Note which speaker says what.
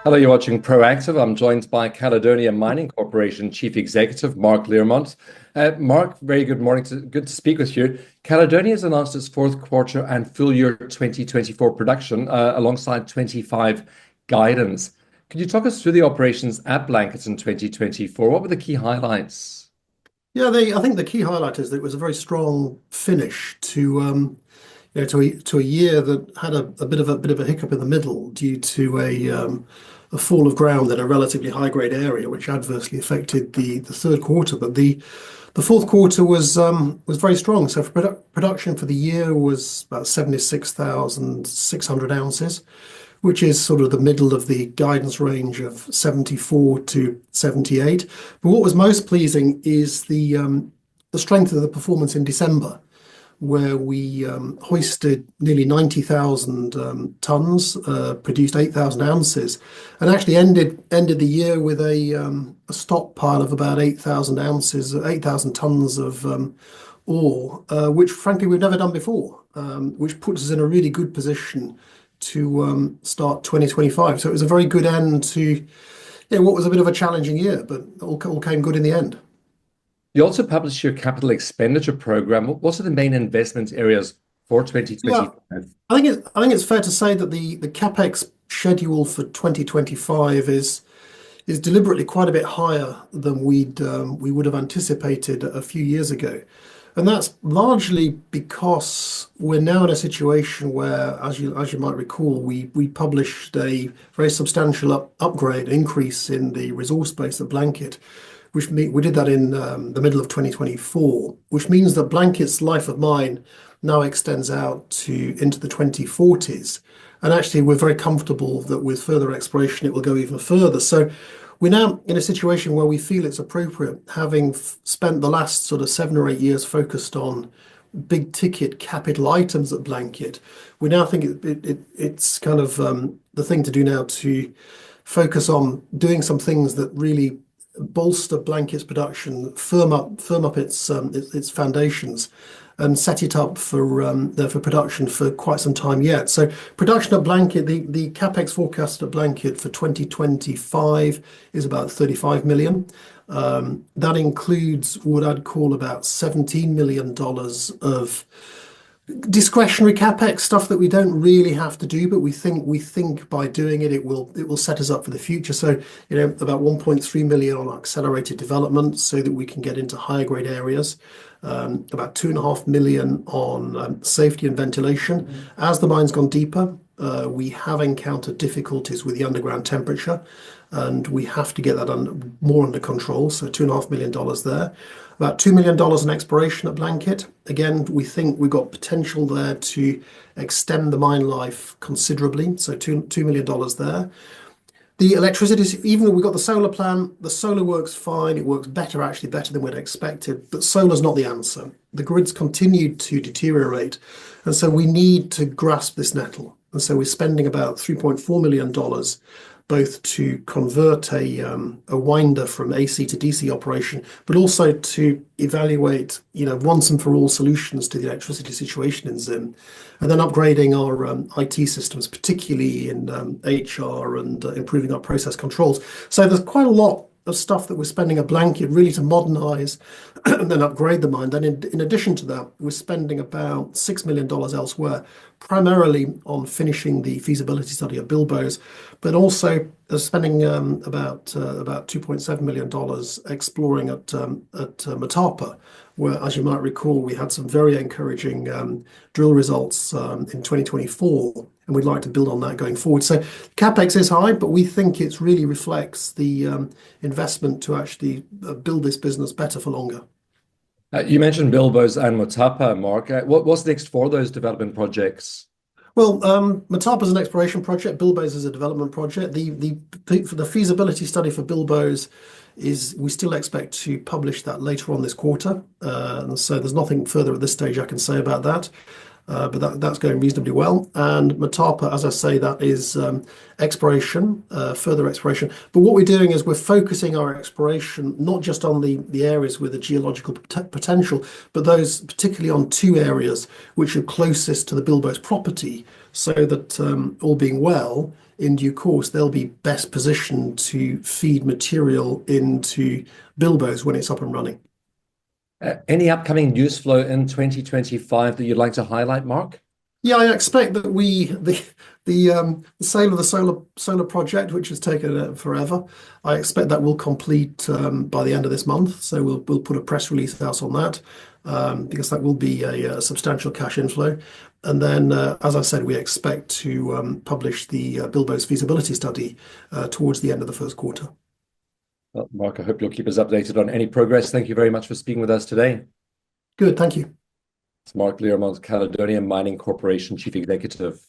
Speaker 1: Hello, you're watching Proactive. I'm joined by Caledonia Mining Corporation Chief Executive Mark Learmont. Mark, very good morning. Good to speak with you. Caledonia has announced its fourth quarter and full year 2024 production alongside 25 guidance. Could you talk us through the operations at Blanket in 2024? What were the key highlights?
Speaker 2: Yeah, I think the key highlight is that it was a very strong finish to a year that had a bit of a hiccup in the middle due to a fall of ground in a relatively high grade area, which adversely affected the third quarter. But the fourth quarter was very strong. So production for the year was about 76,600 ounces, which is sort of the middle of the guidance range of 74 to 78. But what was most pleasing is the strength of the performance in December, where we hoisted nearly 90,000 tons, produced 8,000 ounces, and actually ended the year with a stockpile of about 8,000 ounces, 8,000 tons of ore, which frankly we've never done before, which puts us in a really good position to start 2025. So it was a very good end to what was a bit of a challenging year, but all came good in the end.
Speaker 1: You also published your capital expenditure program. What are the main investment areas for
Speaker 2: Yeah,
Speaker 1: 2025?
Speaker 2: I think it's fair to say that the CapEx schedule for 2025 is deliberately quite a bit higher than we would have anticipated a few years ago. And that's largely because we're now in a situation where, as you might recall, we published a very substantial upgrade increase in the resource base at Blanket, which we did that in the middle of 2024, which means that Blanket's life of mine now extends out into the 2040s. And actually, we're very comfortable that with further exploration, it will go even further. So we're now in a situation where we feel it's appropriate, having spent the last sort of 7 or 8 years focused on big ticket capital items at Blanket. We now think it's kind of the thing to do now to focus on doing some things that really bolster Blanket's production, firm up its foundations, and set it up for production for quite some time yet. So production at Blanket, the capex forecast at Blanket for 2025 is about 35 million. That includes what I'd call about $17 million of discretionary capex stuff that we don't really have to do, but we think by doing it, it will set us up for the future. So, about 1.3 million on accelerated development so that we can get into higher grade areas. About 2.5 million on safety and ventilation. As the mine's gone deeper, we have encountered difficulties with the underground temperature, and we have to get that more under control. So $2.5 million there. About $2 million in exploration at Blanket. Again, we think we've got potential there to extend the mine life considerably. So $2 million there. The electricity, even though we've got the solar plan, the solar works fine. It works actually better than we'd expected. But solar's not the answer. The grids continue to deteriorate. And so we need to grasp this nettle. And so we're spending about $3.4 million both to convert a winder from AC to DC operation, but also to evaluate, once and for all solutions to the electricity situation in Zim, and then upgrading our IT systems, particularly in HR and improving our process controls. So there's quite a lot of stuff that we're spending at Blanket really to modernize and then upgrade the mine. Then in addition to that, we're spending about $6 million elsewhere, primarily on finishing the feasibility study at Bilboes, but also spending about $2.7 million exploring at Motapa, where, as you might recall, we had some very encouraging drill results in 2024, and we'd like to build on that going forward. So CapEx is high, but we think it really reflects the investment to actually build this business better for longer.
Speaker 1: You mentioned Bilboes and Motapa, Mark. What's next for those development projects?
Speaker 2: Well, Motapa is an exploration project. Bilboes is a development project. For the feasibility study for Bilboes we still expect to publish that later on this quarter. And so there's nothing further at this stage I can say about that. But that's going reasonably well. And Motapa, as I say, that is exploration, further exploration. But what we're doing is we're focusing our exploration not just on the areas with the geological potential, but those particularly on two areas which are closest to the Bilboes property, so that all being well, in due course, they'll be best positioned to feed material into Bilboes when it's up and running.
Speaker 1: Any upcoming news flow in 2025 that you'd like to highlight, Mark?
Speaker 2: Yeah, I expect that the sale of the solar project, which has taken forever, I expect that will complete by the end of this month. So we'll put a press release out on that because that will be a substantial cash inflow. And then, as I said, we expect to publish the Bilboes feasibility study towards the end of the first quarter.
Speaker 1: Well, Mark, I hope you'll keep us updated on any progress. Thank you very much for speaking with us today.
Speaker 2: Good, thank you.
Speaker 1: It's Mark Learmonth, Caledonia Mining Corporation Chief Executive.